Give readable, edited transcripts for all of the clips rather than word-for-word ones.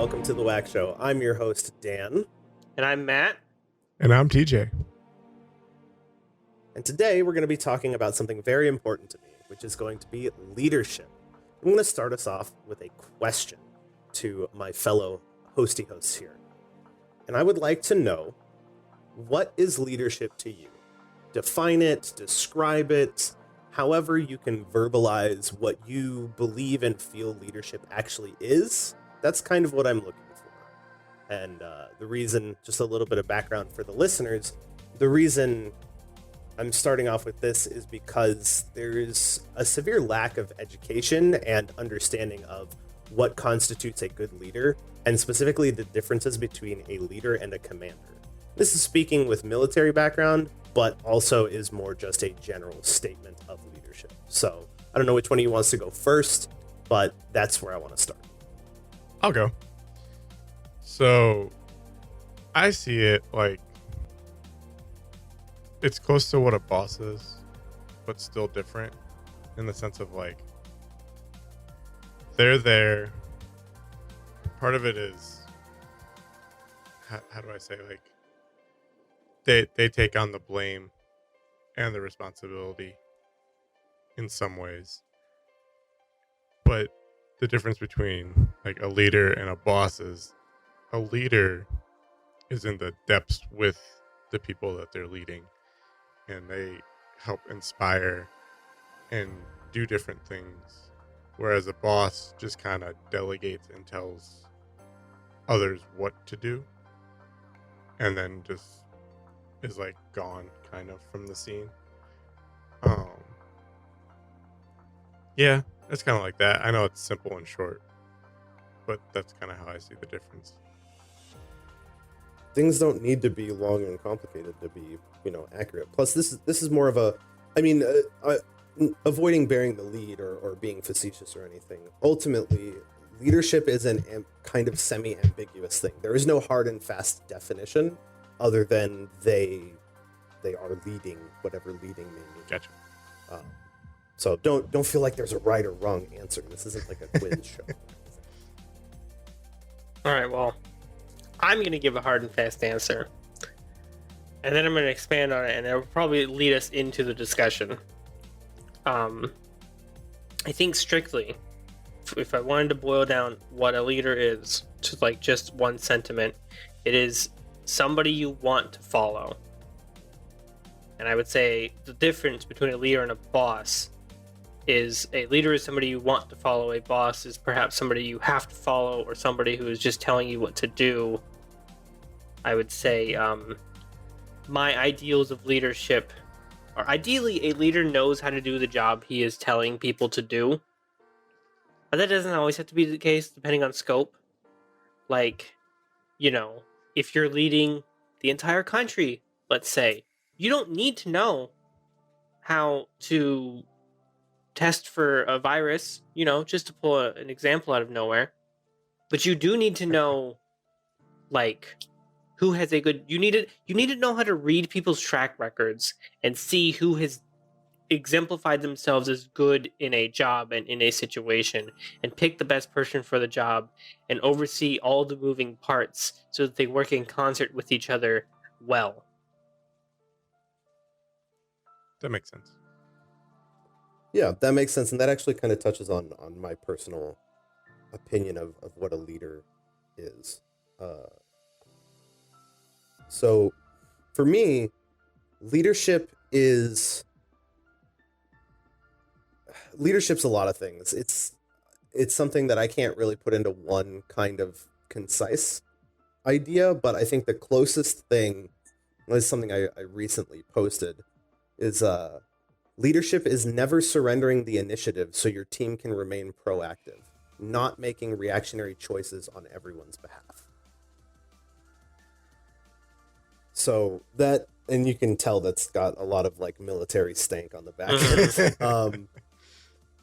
welcome to the WAQ Show. I'm your host, Dan. And I'm Matt. And I'm TJ. And today we're going to be talking about something very important to me, which is going to be leadership. I'm going to start us off with a question to my fellow hosty hosts here. And I would like to know, what is leadership to you? Define it, describe it, however you can verbalize what you believe and feel leadership actually is. That's kind of what I'm looking for. And the reason, just a little bit of background for the listeners, the reason I'm starting off with this is because there's a severe lack of education and understanding of what constitutes a good leader, and specifically the differences between a leader and a commander. This is speaking with military background, but also is more just a general statement of leadership. So I don't know which one of you wants to go first, but that's where I want to start. I'll go. So I see it like it's close to what a boss is, but still different in the sense of like they're there. Part of it is, how do I say, like they take on the blame and the responsibility in some ways. But the difference between like a leader and a boss is a leader is in the depths with the people that they're leading, and they help inspire and do different things. Whereas a boss just kind of delegates and tells others what to do, and then just is like gone kind of from the scene. Yeah, it's kind of like that. I know it's simple and short, but that's kind of how I see the difference. Things don't need to be long and complicated to be, accurate. Plus, this is more of a, avoiding bearing the lead or being facetious or anything. Ultimately, leadership is an kind of semi-ambiguous thing. There is no hard and fast definition other than they are leading whatever leading may mean. Gotcha. So don't feel like there's a right or wrong answer. This isn't like a quiz show. All right, well, I'm going to give a hard and fast answer. And then I'm going to expand on it, and it will probably lead us into the discussion. I think strictly, if I wanted to boil down what a leader is to like just one sentiment, it is somebody you want to follow. And I would say the difference between a leader and a boss is a leader is somebody you want to follow. A boss is perhaps somebody you have to follow, or somebody who is just telling you what to do. I would say my ideals of leadership are ideally a leader knows how to do the job he is telling people to do. But that doesn't always have to be the case, depending on scope. Like, if you're leading the entire country, let's say, you don't need to know how to test for a virus, just to pull an example out of nowhere. But you do need to know, like, who has a good... You need to know how to read people's track records and see who has exemplified themselves as good in a job and in a situation, and pick the best person for the job and oversee all the moving parts so that they work in concert with each other well. That makes sense. Yeah, that makes sense. And that actually kind of touches on my personal opinion of what a leader is. So for me, leadership's a lot of things. It's something that I can't really put into one kind of concise idea, but I think the closest thing is something I recently posted is leadership is never surrendering the initiative so your team can remain proactive, not making reactionary choices on everyone's behalf. So that, and you can tell that's got a lot of like military stank on the back end.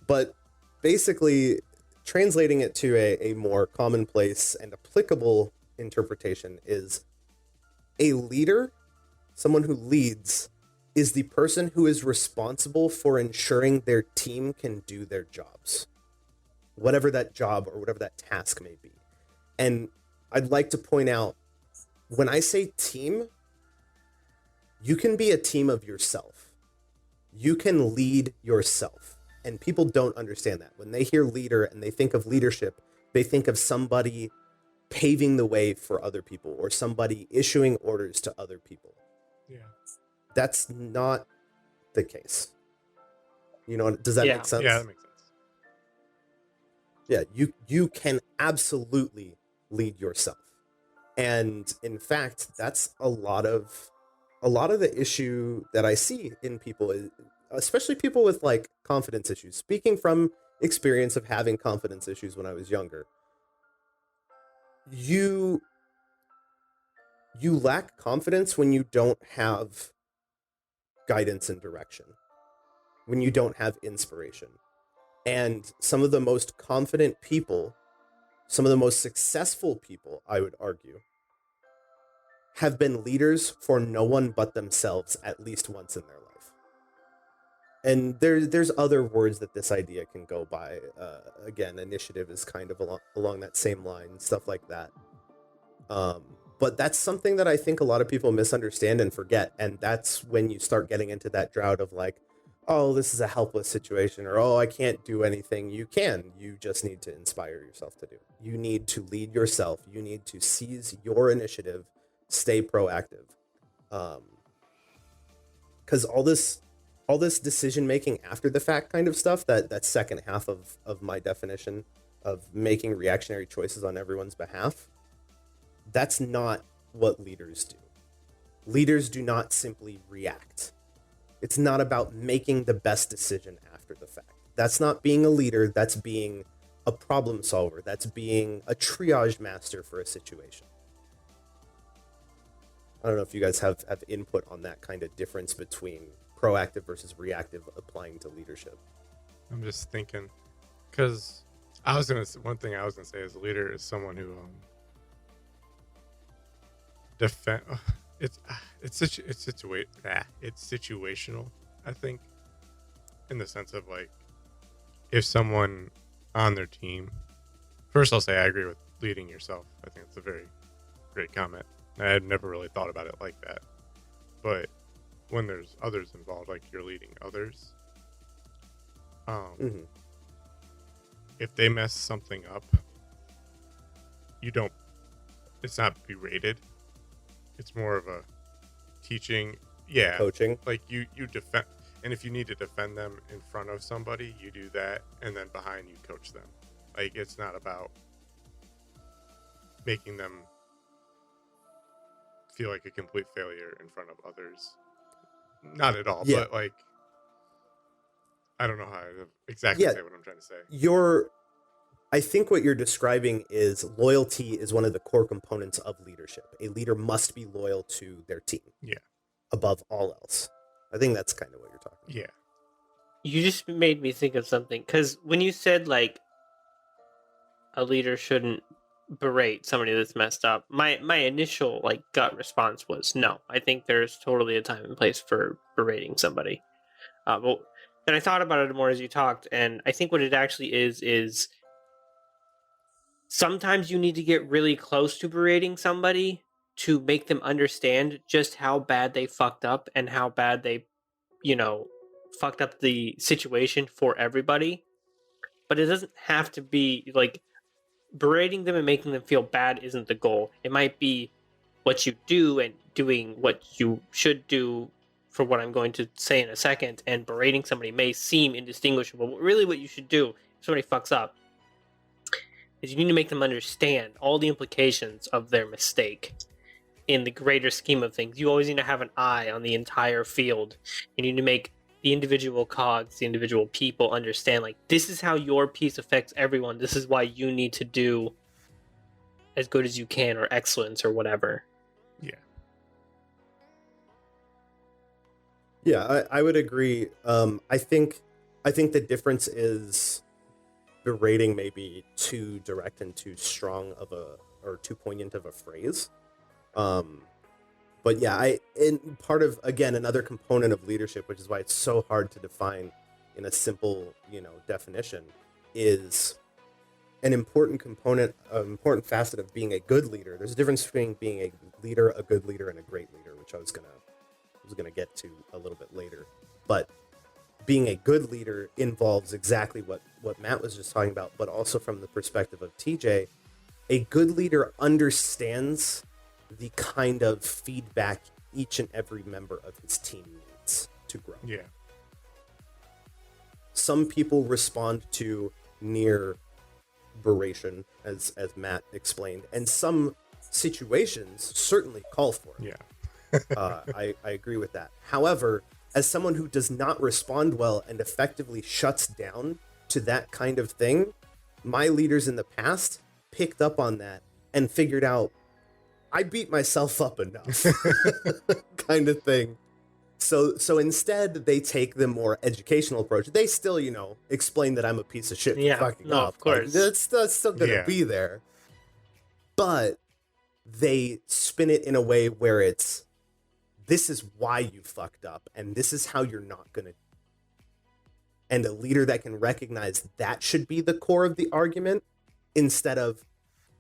But basically translating it to a more commonplace and applicable interpretation is a leader, someone who leads, is the person who is responsible for ensuring their team can do their jobs, whatever that job or whatever that task may be. And I'd like to point out, when I say team, you can be a team of yourself. You can lead yourself. And people don't understand that. When they hear leader and they think of leadership, they think of somebody paving the way for other people or somebody issuing orders to other people. Yeah. That's not the case. You know, does that make sense? Yeah, that makes sense. Yeah, you can absolutely lead yourself. And in fact, that's a lot of the issue that I see in people, especially people with like confidence issues. Speaking from experience of having confidence issues when I was younger, you lack confidence when you don't have guidance and direction, when you don't have inspiration. And some of the most confident people, some of the most successful people, I would argue, have been leaders for no one but themselves at least once in their life. And there's other words that this idea can go by. Again, initiative is kind of along that same line, stuff like that. But that's something that I think a lot of people misunderstand and forget. And that's when you start getting into that drought of like, oh, this is a helpless situation, or oh, I can't do anything. You can. You just need to inspire yourself to do it. You need to lead yourself. You need to seize your initiative, stay proactive. Because all this decision making after the fact kind of stuff, that second half of my definition of making reactionary choices on everyone's behalf, that's not what leaders do. Leaders do not simply react. It's not about making the best decision after the fact. That's not being a leader. That's being a problem solver. That's being a triage master for a situation. I don't know if you guys have input on that kind of difference between proactive versus reactive applying to leadership. I'm just thinking, because one thing I was gonna say as a leader is someone who defend. It's situational, I think, in the sense of like, if someone on their team, first I'll say I agree with leading yourself. I think it's a very great comment. I had never really thought about it like that. But when there's others involved, like you're leading others, if they mess something up, it's not berated. It's more of a teaching, coaching. Like you defend, and if you need to defend them in front of somebody, you do that, and then behind you coach them. Like it's not about making them feel like a complete failure in front of others. Not at all, but like I don't know how to exactly say what I'm trying to say. I think what you're describing is loyalty is one of the core components of leadership. A leader must be loyal to their team. Yeah. Above all else. I think that's kind of what you're talking about. Yeah. You just made me think of something, because when you said like a leader shouldn't berate somebody that's messed up, my initial like gut response was no. I think there's totally a time and place for berating somebody. But then I thought about it more as you talked, and I think what it actually is sometimes you need to get really close to berating somebody to make them understand just how bad they fucked up and how bad they, fucked up the situation for everybody. But it doesn't have to be like berating them and making them feel bad isn't the goal. It might be what you do and doing what you should do for what I'm going to say in a second, and berating somebody may seem indistinguishable. But really what you should do if somebody fucks up is you need to make them understand all the implications of their mistake in the greater scheme of things. You always need to have an eye on the entire field. You need to make the individual cogs, the individual people understand, like, this is how your piece affects everyone. This is why you need to do as good as you can, or excellence, or whatever. Yeah. Yeah, I would agree. I think the difference is berating may be too direct and too strong or too poignant of a phrase. But yeah, part of, again, another component of leadership, which is why it's so hard to define in a simple, definition, is an important component, an important facet of being a good leader. There's a difference between being a leader, a good leader, and a great leader, which I was gonna get to a little bit later. But being a good leader involves exactly what Matt was just talking about, but also from the perspective of TJ, a good leader understands the kind of feedback each and every member of his team needs to grow. Yeah. Some people respond to near beration, as Matt explained, and some situations certainly call for it. Yeah. I agree with that. However, as someone who does not respond well and effectively shuts down to that kind of thing, my leaders in the past picked up on that and figured out I beat myself up enough kind of thing. So instead they take the more educational approach. They still, explain that I'm a piece of shit for fucking up. Of course. Like, that's still gonna be there. But they spin it in a way where it's, this is why you fucked up and this is how you're not gonna. And a leader that can recognize that should be the core of the argument, instead of,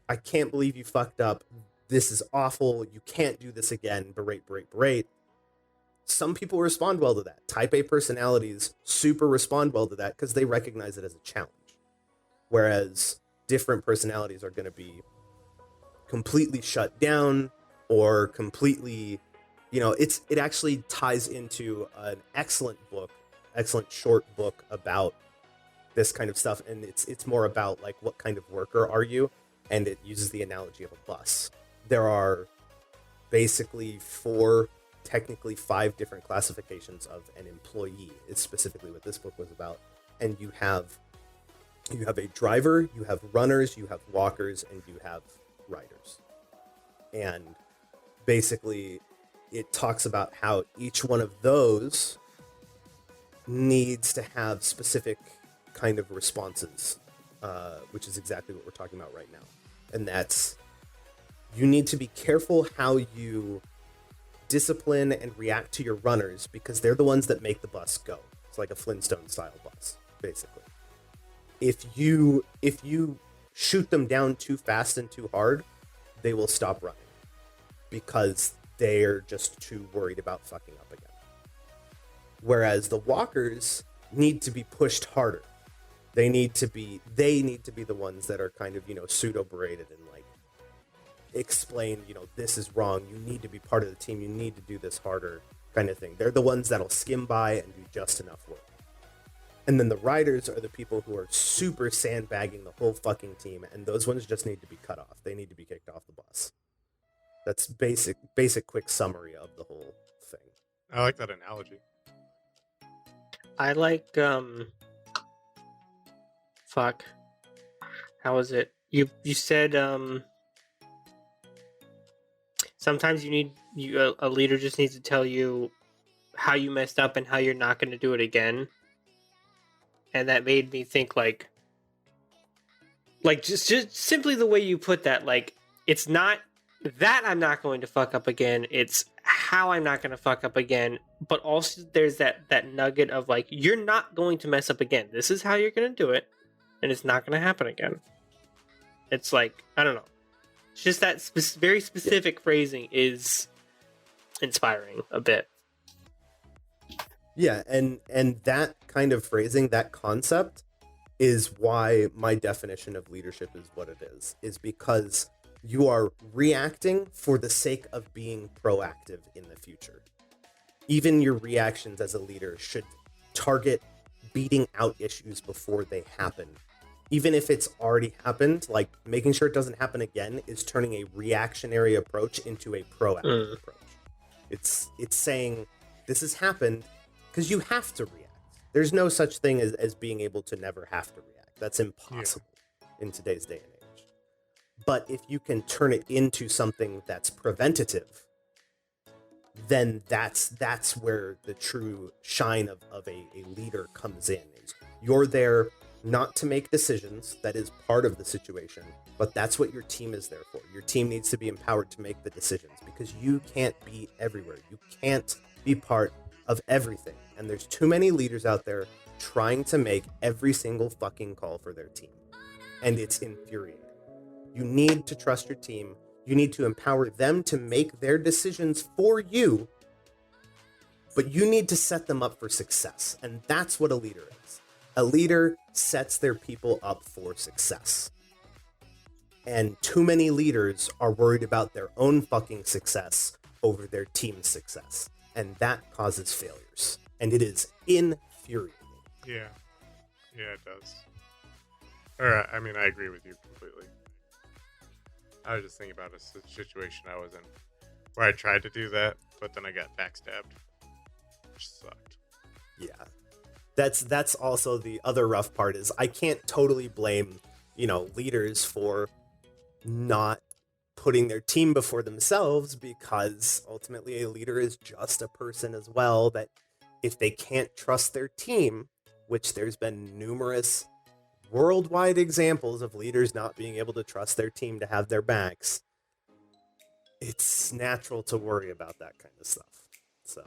I can't believe you fucked up. This is awful. You can't do this again. Berate. Some people respond well to that. Type A personalities super respond well to that because they recognize it as a challenge. Whereas different personalities are going to be completely shut down or completely, it actually ties into an excellent short book about this kind of stuff. And it's more about like, what kind of worker are you? And it uses the analogy of a bus. There are basically 4, technically 5 different classifications of an employee. It's specifically what this book was about. And you have a driver, you have runners, you have walkers, and you have riders. And basically it talks about how each one of those needs to have specific kind of responses, which is exactly what we're talking about right now. And that's, you need to be careful how you discipline and react to your runners, because they're the ones that make the bus go. It's like a Flintstone style bus, basically. If you shoot them down too fast and too hard, they will stop running because they're just too worried about fucking up again. Whereas the walkers need to be pushed harder. They need to be the ones that are kind of, pseudo berated and like explain, this is wrong. You need to be part of the team. You need to do this harder kind of thing. They're the ones that'll skim by and do just enough work. And then the riders are the people who are super sandbagging the whole fucking team. And those ones just need to be cut off. They need to be kicked off the bus. That's basic quick summary of the whole thing. I like that analogy. I like fuck. How was it? You said sometimes a leader just needs to tell you how you messed up and how you're not going to do it again. And that made me think like just simply the way you put that, like, it's not that I'm not going to fuck up again, it's how I'm not going to fuck up again. But also there's that nugget of like, you're not going to mess up again. This is how you're going to do it, and it's not going to happen again. It's like, I don't know. It's just that very specific phrasing is inspiring a bit. Yeah, and that kind of phrasing, that concept, is why my definition of leadership is what it is because you are reacting for the sake of being proactive in the future. Even your reactions as a leader should target beating out issues before they happen. Even if it's already happened, like making sure it doesn't happen again is turning a reactionary approach into a proactive approach. It's saying, this has happened because you have to react. There's no such thing as being able to never have to react. That's impossible in today's day and age. But if you can turn it into something that's preventative, then that's where the true shine of a leader comes in. Is you're there not to make decisions, that is part of the situation, but that's what your team is there for. Your team needs to be empowered to make the decisions because you can't be everywhere. You can't be part of everything. And there's too many leaders out there trying to make every single fucking call for their team. and it's infuriating. You need to trust your team. You need to empower them to make their decisions for you, but you need to set them up for success. And that's what a leader is. A leader sets their people up for success. And too many leaders are worried about their own fucking success over their team's success. And that causes failures. And it is infuriating. Yeah. Yeah, it does. Or, I mean, I agree with you completely. I was just thinking about a situation I was in where I tried to do that, but then I got backstabbed, which sucked. Yeah. That's also the other rough part is I can't totally blame, leaders for not putting their team before themselves, because ultimately a leader is just a person as well, that if they can't trust their team, which there's been numerous worldwide examples of leaders not being able to trust their team to have their backs, it's natural to worry about that kind of stuff. So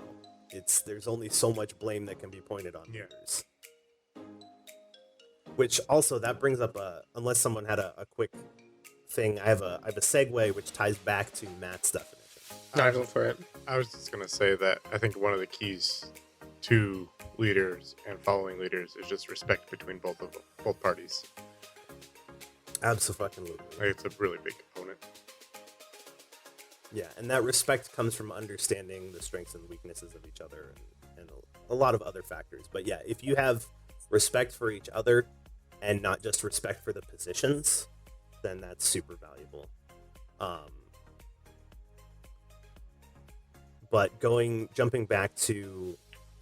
there's only so much blame that can be pointed on leaders. Which also, that brings up unless someone had a quick thing, I have a segue which ties back to Matt's definition. No, go for it. I was just gonna say that I think one of the keys to leaders and following leaders is just respect between both parties. Absolutely. Like, it's a really big component. Yeah, and that respect comes from understanding the strengths and weaknesses of each other and a lot of other factors. But yeah, if you have respect for each other and not just respect for the positions, then that's super valuable. But jumping back to,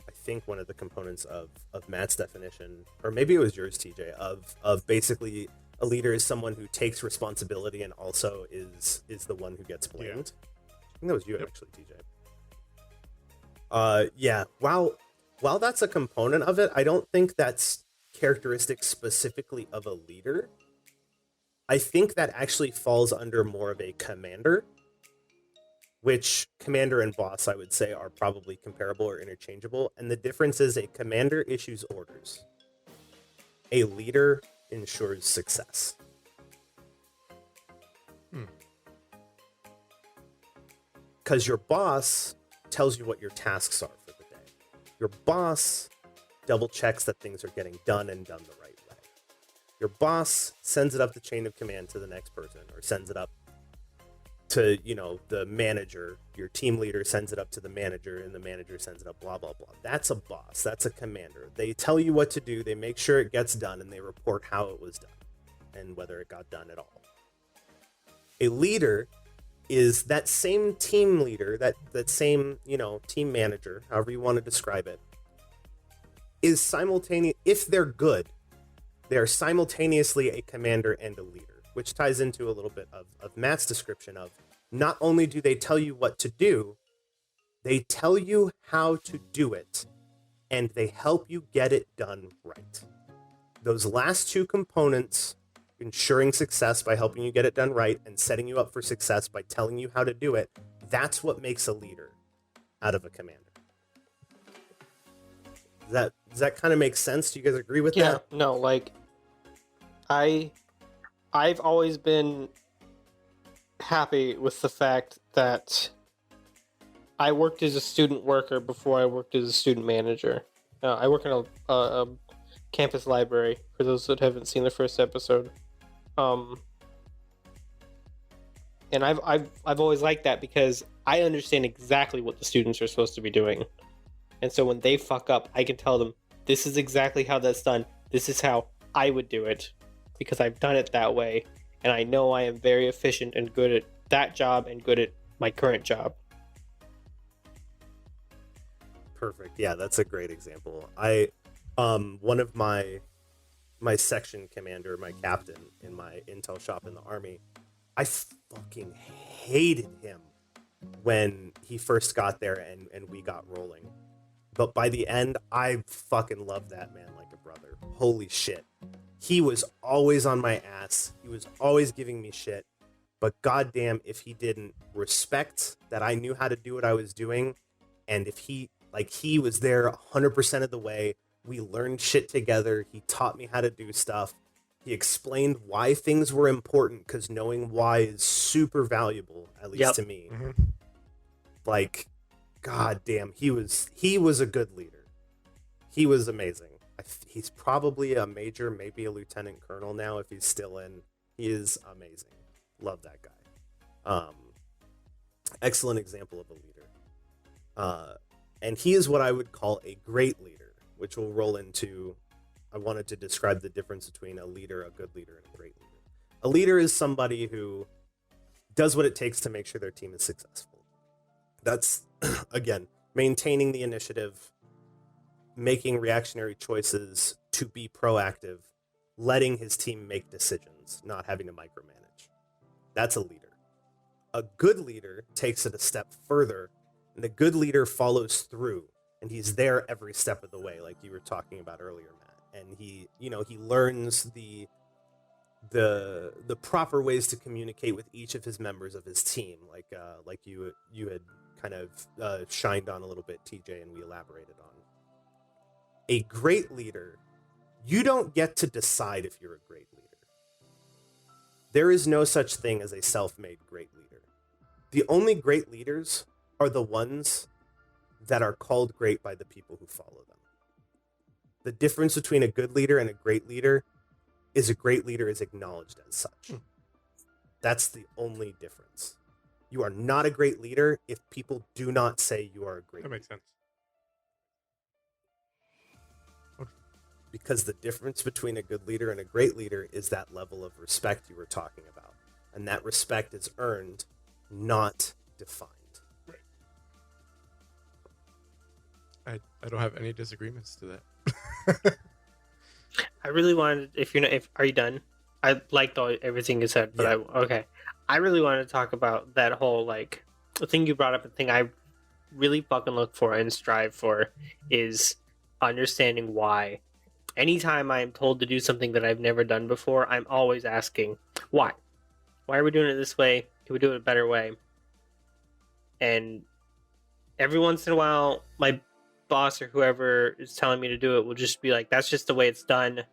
I think one of the components of Matt's definition, or maybe it was yours, TJ, of basically a leader is someone who takes responsibility and also is the one who gets blamed. Yeah. I think that was you, actually, TJ. Yeah. While that's a component of it, I don't think that's characteristic specifically of a leader. I think that actually falls under more of a commander, which commander and boss, I would say, are probably comparable or interchangeable. And the difference is a commander issues orders. A leader ensures success. Because your boss tells you what your tasks are for the day. Your boss double checks that things are getting done and done the right way. Your boss sends it up the chain of command to the next person, or sends it up to, the manager. Your team leader sends it up to the manager, and the manager sends it up, blah, blah, blah. That's a boss. That's a commander. They tell you what to do. They make sure it gets done, and they report how it was done and whether it got done at all. A leader is that same team leader, that same, team manager, however you want to describe it, is simultaneous. If they're good, they are simultaneously a commander and a leader, which ties into a little bit of Matt's description of, not only do they tell you what to do, they tell you how to do it, and they help you get it done right. Those last two components, ensuring success by helping you get it done right and setting you up for success by telling you how to do it, that's what makes a leader out of a commander. Does that kind of make sense? Do you guys agree with that? Yeah, no, like, I've always been happy with the fact that I worked as a student worker before I worked as a student manager. I work in a campus library, for those that haven't seen the first episode. And I've always liked that because I understand exactly what the students are supposed to be doing. And so when they fuck up, I can tell them, this is exactly how that's done. This is how I would do it, because I've done it that way. And I know I am very efficient and good at that job and good at my current job. Perfect. Yeah, that's a great example. One of my section commander, my captain in my intel shop in the Army, I fucking hated him when he first got there and we got rolling. But by the end, I fucking loved that man like a brother. Holy shit. He was always on my ass. He was always giving me shit. But goddamn, if he didn't respect that I knew how to do what I was doing, and if he was there 100% of the way, we learned shit together. He taught me how to do stuff. He explained why things were important, because knowing why is super valuable, at least Yep. to me. Mhm. Like, god damn, he was a good leader. He was amazing. He's probably a major, maybe a lieutenant colonel now if he's still in. He is amazing. Love that guy. Excellent example of a leader. And he is what I would call a great leader, which will roll into, I wanted to describe the difference between a leader, a good leader, and a great leader. A leader is somebody who does what it takes to make sure their team is successful. That's, again, maintaining the initiative, making reactionary choices to be proactive, letting his team make decisions, not having to micromanage. That's a leader. A good leader takes it a step further, and the good leader follows through, and he's there every step of the way, like you were talking about earlier, Matt. And he learns the proper ways to communicate with each of his members of his team, like you had kind of shined on a little bit, TJ, and we elaborated on. A great leader, you don't get to decide if you're a great leader. There is no such thing as a self-made great leader. The only great leaders are the ones that are called great by the people who follow them. The difference between a good leader and a great leader is a great leader is acknowledged as such. That's the only difference. You are not a great leader if people do not say you are a great That makes sense. Because the difference between a good leader and a great leader is that level of respect you were talking about. And that respect is earned, not defined. I don't have any disagreements to that. I really wanted, are you done? I liked everything you said, but Yeah. okay. I really wanted to talk about that whole, like, the thing you brought up, the thing I really fucking look for and strive for is understanding why. Anytime I'm told to do something that I've never done before, I'm always asking, why? Why are we doing it this way? Can we do it a better way? And every once in a while, my boss or whoever is telling me to do it will just be like, that's just the way it's done,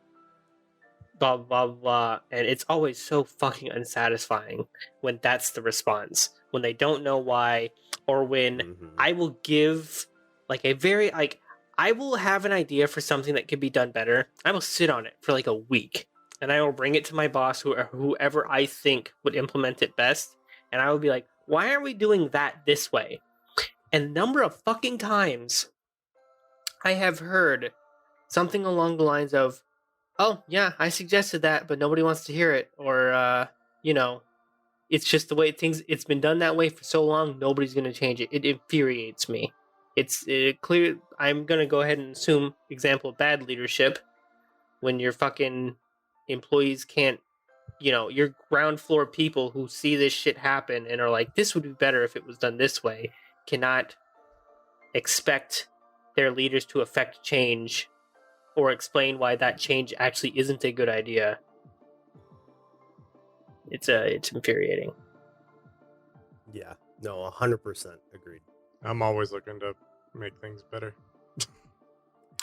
blah, blah, blah. And it's always so fucking unsatisfying when that's the response. When they don't know why, or when I will give, like, I will have an idea for something that could be done better. I will sit on it for like a week, and I will bring it to my boss, whoever I think would implement it best, and I will be like, why are we doing that this way? And the number of fucking times I have heard something along the lines of, oh, yeah, I suggested that, but nobody wants to hear it, or, it's just the way it's been done that way for so long, nobody's going to change it. It infuriates me. It's clear. I'm going to go ahead and assume example of bad leadership when your fucking employees can't, your ground floor people who see this shit happen and are like, this would be better if it was done this way, cannot expect their leaders to affect change or explain why that change actually isn't a good idea. It's infuriating. Yeah, no, 100% agreed. I'm always looking to make things better.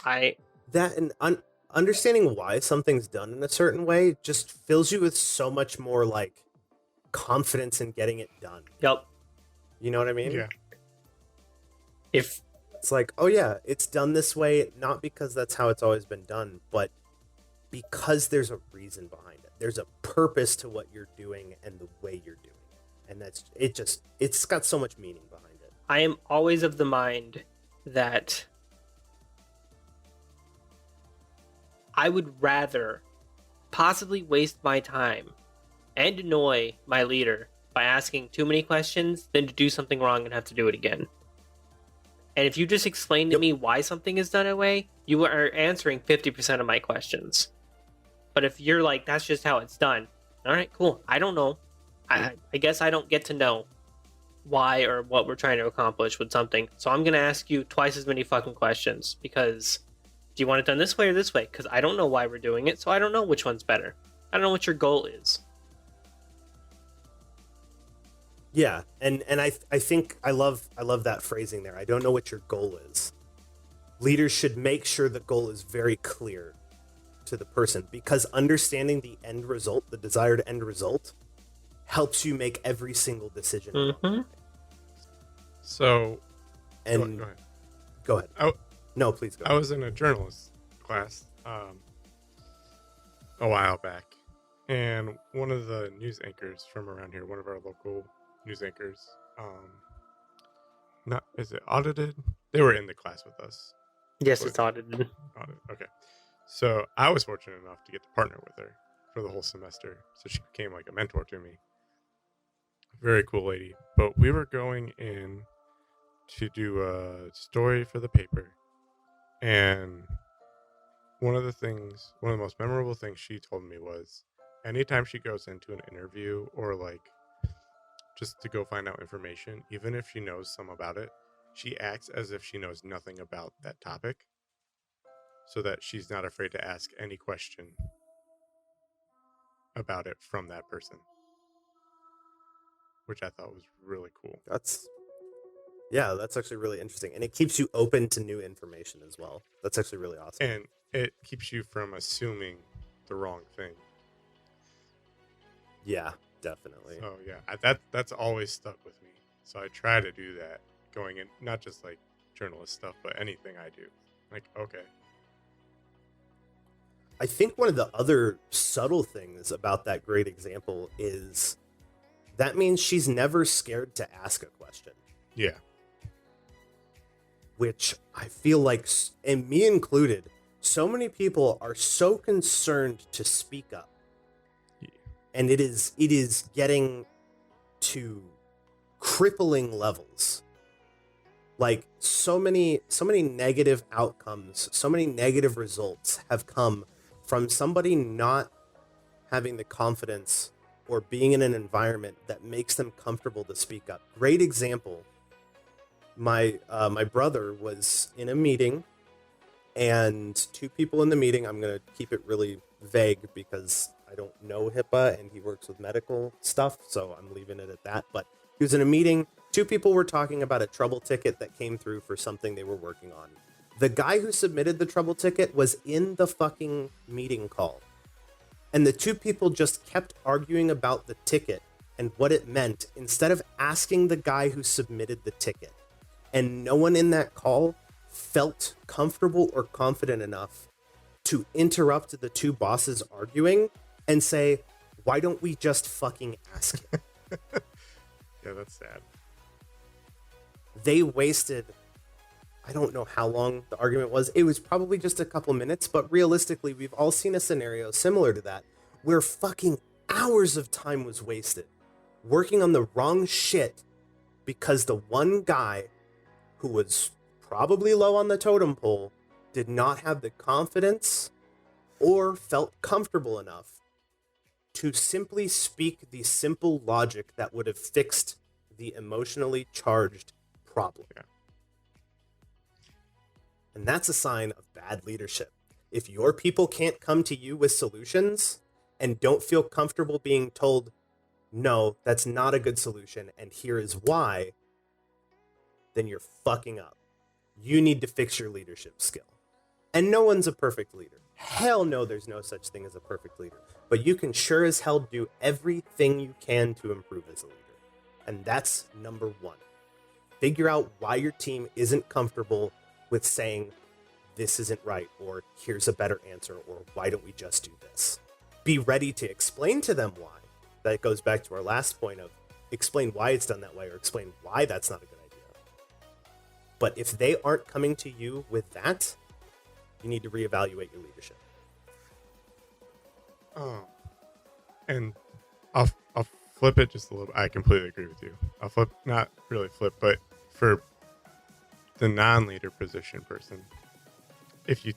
That and understanding why something's done in a certain way just fills you with so much more like confidence in getting it done. Yep. You know what I mean? Yeah. If it's like, oh yeah, it's done this way, not because that's how it's always been done, but because there's a reason behind it. There's a purpose to what you're doing and the way you're doing it. And it's got so much meaning behind it. I am always of the mind that I would rather possibly waste my time and annoy my leader by asking too many questions than to do something wrong and have to do it again. And if you just explain to me why something is done a way, you are answering 50% of my questions. But if you're like, that's just how it's done, all right, cool. I don't know. I guess I don't get to know why or what we're trying to accomplish with something. So I'm going to ask you twice as many fucking questions because do you want it done this way or this way? Because I don't know why we're doing it, so I don't know which one's better. I don't know what your goal is. Yeah, and I think I love that phrasing there. I don't know what your goal is. Leaders should make sure the goal is very clear. to the person, because understanding the end result, the desired end result, helps you make every single decision. Mm-hmm. So, And go ahead. Go ahead. No, please go I ahead. was in a journalist class a while back, and one of the news anchors from around here, one of our local news anchors, not is it audited? They were in the class with us. Yes, But- it's audited. Okay. So I was fortunate enough to get to partner with her for the whole semester. So she became like a mentor to me. Very cool lady. But we were going in to do a story for the paper. And one of the most memorable things she told me was anytime she goes into an interview or like just to go find out information, even if she knows some about it, she acts as if she knows nothing about that topic so that she's not afraid to ask any question about it from that person, which I thought was really cool. That's actually really interesting, and it keeps you open to new information as well. That's actually really awesome. And it keeps you from assuming the wrong thing. Yeah, definitely. So yeah, that's always stuck with me. So I try to do that going in, not just like journalist stuff, but anything I do. Like, okay, I think one of the other subtle things about that great example is that means she's never scared to ask a question, yeah, which I feel like, and me included, so many people are so concerned to speak up. Yeah. And it is getting to crippling levels. Like so many negative outcomes, so many negative results have come from somebody not having the confidence or being in an environment that makes them comfortable to speak up. Great example. My brother was in a meeting, and two people in the meeting, I'm going to keep it really vague because I don't know HIPAA and he works with medical stuff, so I'm leaving it at that. But he was in a meeting. Two people were talking about a trouble ticket that came through for something they were working on. The guy who submitted the trouble ticket was in the fucking meeting call. And the two people just kept arguing about the ticket and what it meant instead of asking the guy who submitted the ticket. And no one in that call felt comfortable or confident enough to interrupt the two bosses arguing and say, why don't we just fucking ask him? yeah, that's sad. They wasted, I don't know how long the argument was. It was probably just a couple minutes, but realistically, we've all seen a scenario similar to that where fucking hours of time was wasted working on the wrong shit because the one guy who was probably low on the totem pole did not have the confidence or felt comfortable enough to simply speak the simple logic that would have fixed the emotionally charged problem. Yeah. And that's a sign of bad leadership. If your people can't come to you with solutions and don't feel comfortable being told, no, that's not a good solution, and here is why, then you're fucking up. You need to fix your leadership skill. And no one's a perfect leader. Hell no, there's no such thing as a perfect leader. But you can sure as hell do everything you can to improve as a leader. And that's number one. Figure out why your team isn't comfortable with saying, this isn't right, or here's a better answer, or why don't we just do this? Be ready to explain to them why. That goes back to our last point of explain why it's done that way, or explain why that's not a good idea. But if they aren't coming to you with that, you need to reevaluate your leadership. And I'll flip it just a little bit. I completely agree with you. I'll flip, not really flip, but for the non-leader position person, if you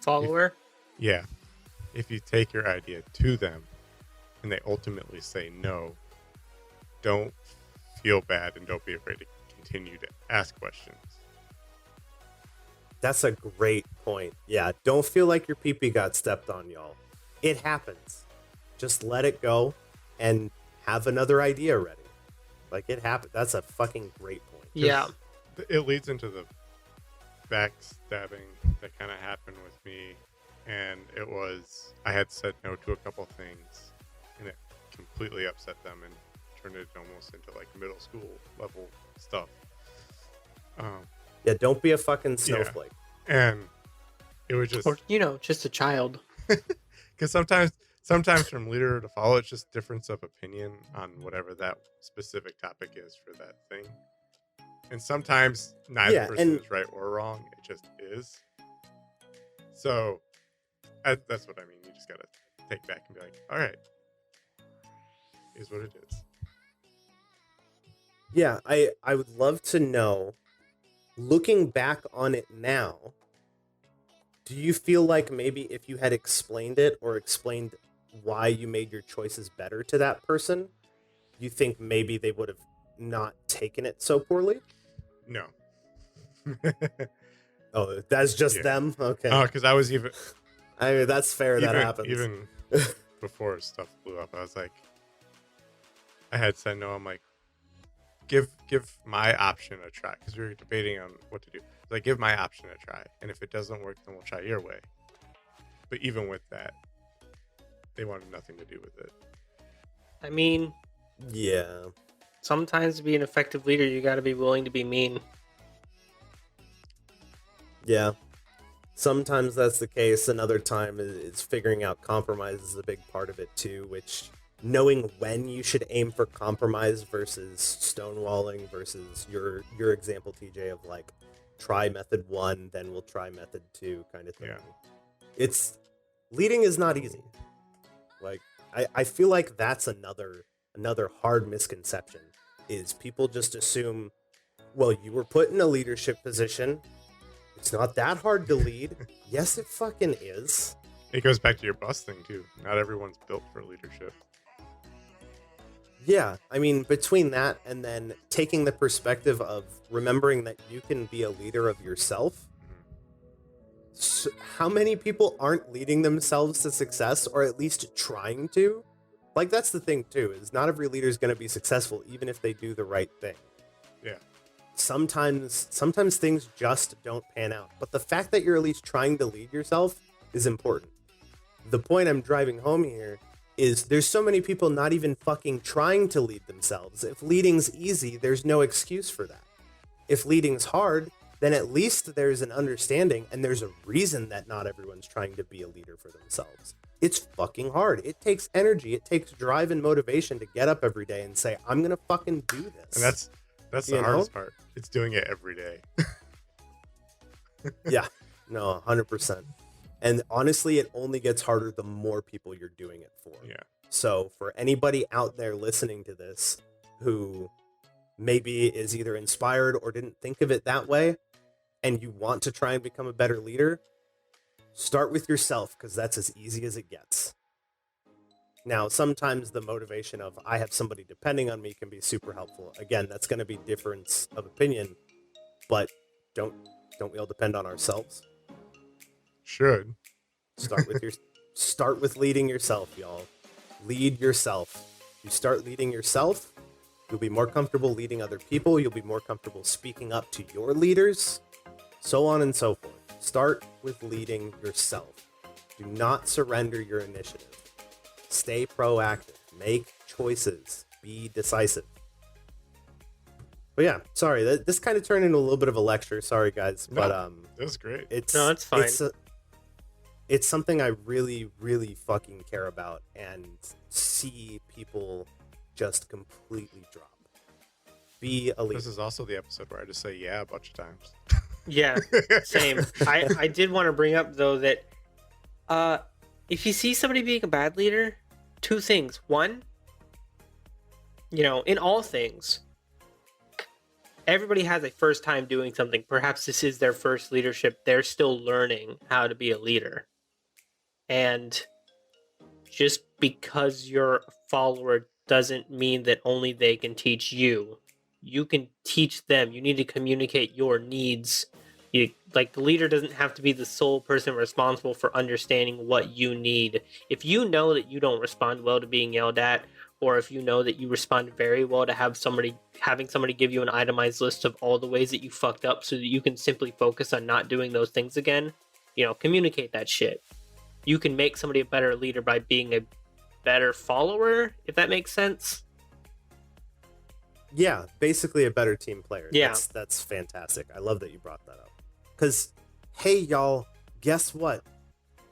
Follower? if you take your idea to them and they ultimately say no, don't feel bad and don't be afraid to continue to ask questions. That's a great point. Yeah, don't feel like your pee-pee got stepped on, y'all. It happens. Just let it go and have another idea ready. Like, it happened. That's a fucking great point. Yeah. It leads into the backstabbing that kind of happened with me and I had said no to a couple things, and it completely upset them and turned it almost into like middle school level stuff. Yeah, don't be a fucking snowflake. Yeah. And it was just, Or, just a child. because sometimes from leader to follow, it's just difference of opinion on whatever that specific topic is for that thing. And sometimes neither person is right or wrong. It just is. So that's what I mean. You just got to take back and be like, all right, is what it is. Yeah, I would love to know, looking back on it now, do you feel like maybe if you had explained it or explained why you made your choices better to that person, you think maybe they would have not taken it so poorly? No. Oh, that's just them? Okay. Oh, because I was even... I mean, that's fair, that happens. Even before stuff blew up, I was like... I had said no, I'm like, give my option a try, because we were debating on what to do. Like, give my option a try, and if it doesn't work, then we'll try your way. But even with that, they wanted nothing to do with it. I mean, yeah. Sometimes to be an effective leader, you got to be willing to be mean. Yeah. Sometimes that's the case. Another time is figuring out compromise is a big part of it too, which knowing when you should aim for compromise versus stonewalling versus your example, TJ, of like, try method 1, then we'll try method 2 kind of thing. Yeah. Leading is not easy. Like, I feel like that's another hard misconception, is people just assume, well, you were put in a leadership position. It's not that hard to lead. Yes, it fucking is. It goes back to your bus thing too. Not everyone's built for leadership. Yeah, I mean, between that and then taking the perspective of remembering that you can be a leader of yourself. So how many people aren't leading themselves to success, or at least trying to? Like, that's the thing too, is not every leader is going to be successful, even if they do the right thing. Yeah. Sometimes things just don't pan out. But the fact that you're at least trying to lead yourself is important. The point I'm driving home here is there's so many people not even fucking trying to lead themselves. If leading's easy, there's no excuse for that. If leading's hard, then at least there's an understanding and there's a reason that not everyone's trying to be a leader for themselves. It's fucking hard. It takes energy. It takes drive and motivation to get up every day and say, I'm going to fucking do this. And that's the hardest part. It's doing it every day. Yeah, no, 100%. And honestly, it only gets harder the more people you're doing it for. Yeah. So for anybody out there listening to this who maybe is either inspired or didn't think of it that way, and you want to try and become a better leader, start with yourself, because that's as easy as it gets. Now, sometimes the motivation of I have somebody depending on me can be super helpful. Again, that's going to be difference of opinion, but don't we all depend on ourselves? Should. Start with leading yourself, y'all. Lead yourself. You start leading yourself, you'll be more comfortable leading other people. You'll be more comfortable speaking up to your leaders, so on and so forth. Start with leading yourself. Do not surrender your initiative. Stay proactive. Make choices. Be decisive. But yeah, sorry, this kind of turned into a little bit of a lecture. Sorry, guys, but it was great. It's fine. It's something I really, really fucking care about, and see people just completely drop. Be a leader. This is also the episode where I just say yeah a bunch of times. Yeah, same. I did want to bring up though that if you see somebody being a bad leader, 2 things. One, in all things, everybody has a first time doing something. Perhaps this is their first leadership. They're still learning how to be a leader. And just because you're a follower doesn't mean that only they can teach you. You can teach them. You need to communicate your needs. The leader doesn't have to be the sole person responsible for understanding what you need. If you know that you don't respond well to being yelled at, or if you know that you respond very well to having somebody give you an itemized list of all the ways that you fucked up so that you can simply focus on not doing those things again, communicate that shit. you can make somebody a better leader by being a better follower, if that makes sense. Yeah, basically a better team player. Yeah. That's fantastic. I love that you brought that up. Because, hey, y'all, guess what?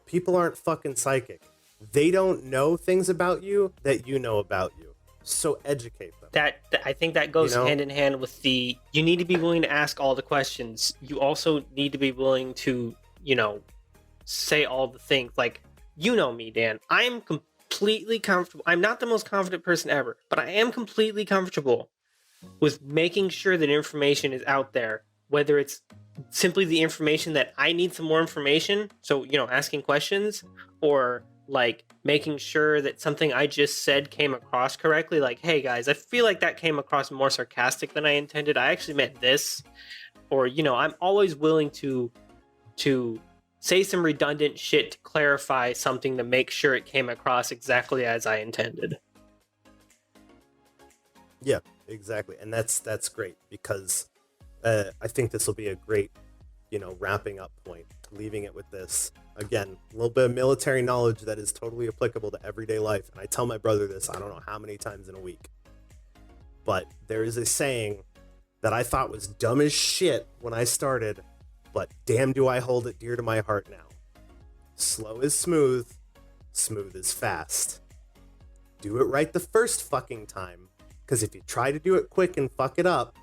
People aren't fucking psychic. They don't know things about you that you know about you. So educate them. I think that goes You know? hand in hand with you need to be willing to ask all the questions. You also need to be willing to, say all the things. Like, you know me, Dan. I'm completely comfortable. I'm not the most confident person ever, but I am completely comfortable with making sure that information is out there, whether it's simply the information that I need some more information, so asking questions, or like making sure that something I just said came across correctly, like, hey guys, I feel like that came across more sarcastic than I intended, I actually meant this. Or I'm always willing to say some redundant shit to clarify something to make sure it came across exactly as I intended. Yeah, exactly. And that's great, because I think this will be a great, wrapping up point, leaving it with this. Again, a little bit of military knowledge that is totally applicable to everyday life. And I tell my brother this, I don't know how many times in a week. But there is a saying that I thought was dumb as shit when I started, but damn do I hold it dear to my heart now. Slow is smooth, smooth is fast. Do it right the first fucking time, because if you try to do it quick and fuck it up,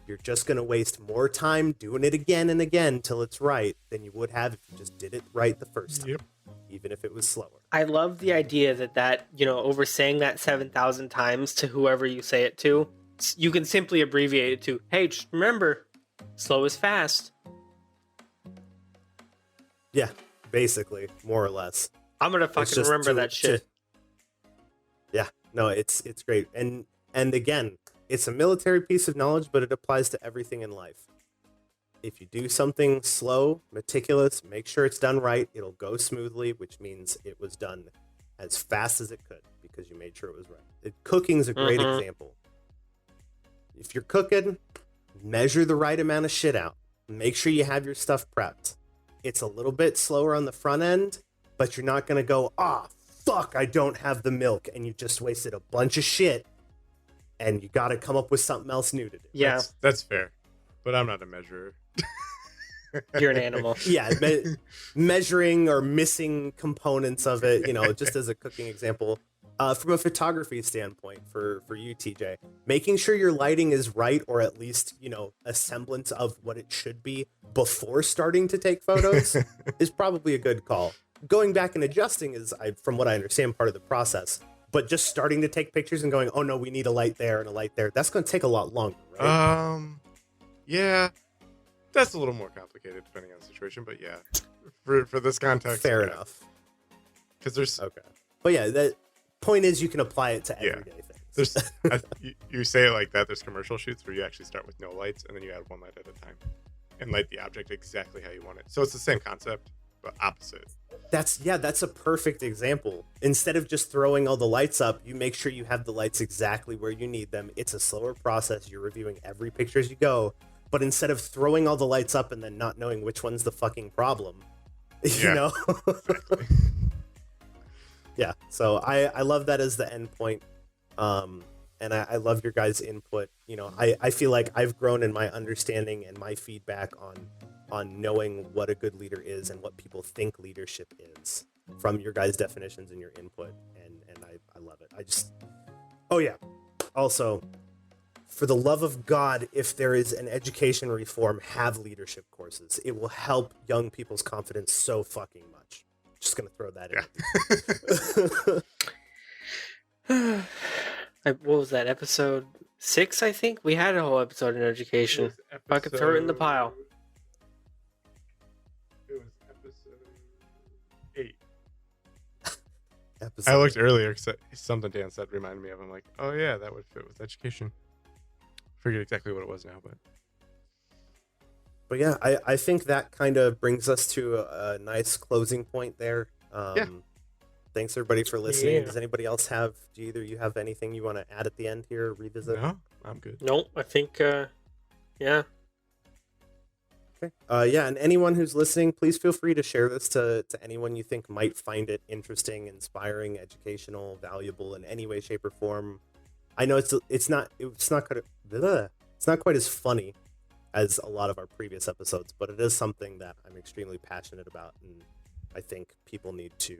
you're just going to waste more time doing it again and again till it's right than you would have if you just did it right the first time, even if it was slower. I love the idea that over saying that 7,000 times to whoever you say it to, you can simply abbreviate it to, hey, just remember, slow is fast. Yeah, basically, more or less. I'm going to fucking remember that shit. Yeah, no, it's great. And again, it's a military piece of knowledge, but it applies to everything in life. If you do something slow, meticulous, make sure it's done right, it'll go smoothly, which means it was done as fast as it could because you made sure it was right. Cooking's a great example. If you're cooking, measure the right amount of shit out. Make sure you have your stuff prepped. It's a little bit slower on the front end, but you're not going to go, fuck, I don't have the milk, and you just wasted a bunch of shit, and you got to come up with something else new to do. Yeah. That's fair, but I'm not a measurer. You're an animal. Yeah, measuring or missing components of it, just as a cooking example. From a photography standpoint for you, TJ, making sure your lighting is right, or at least, a semblance of what it should be before starting to take photos is probably a good call. Going back and adjusting is, from what I understand, part of the process. But just starting to take pictures and going, oh no, we need a light there and a light there, that's going to take a lot longer, right? Yeah. That's a little more complicated depending on the situation, but yeah. For this context. Fair enough. Because there's... Okay. But yeah, the point is you can apply it to everyday things. There's you say it like that, there's commercial shoots where you actually start with no lights and then you add one light at a time and light the object exactly how you want it. So it's the same concept, but opposite. That's a perfect example. Instead of just throwing all the lights up, you make sure you have the lights exactly where you need them. It's a slower process. You're reviewing every picture as you go. But instead of throwing all the lights up and then not knowing which one's the fucking problem, you know? Exactly. Yeah. So I love that as the end point. And I love your guys' input. I feel like I've grown in my understanding and my feedback on knowing what a good leader is and what people think leadership is from your guys' definitions and your input. And I love it. Oh yeah. Also, for the love of God, if there is an education reform, have leadership courses. It will help young people's confidence so fucking much. Just going to throw that in. What was that, episode 6, I think? We had a whole episode in education. If I could throw it in the pile. It was episode 8. Episode. I looked earlier because something Dan said reminded me of. I'm like, oh yeah, that would fit with education. Forget exactly what it was now, but yeah, I think that kind of brings us to a nice closing point there. Thanks everybody for listening. Yeah. Does anybody else do either you have anything you want to add at the end here, revisit? No, I'm good. No, I think, yeah. Okay. Yeah, and anyone who's listening, please feel free to share this to anyone you think might find it interesting, inspiring, educational, valuable in any way, shape, or form. I know it's not quite as funny as a lot of our previous episodes, but it is something that I'm extremely passionate about, and I think people need to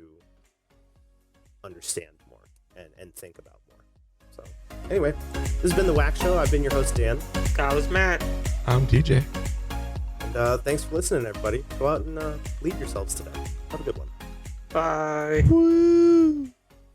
understand more and think about more. So anyway, this has been the WAQ Show. I've been your host, Dan. That was Matt. I'm TJ. And thanks for listening, everybody. Go out and lead yourselves today. Have a good one. Bye. Woo!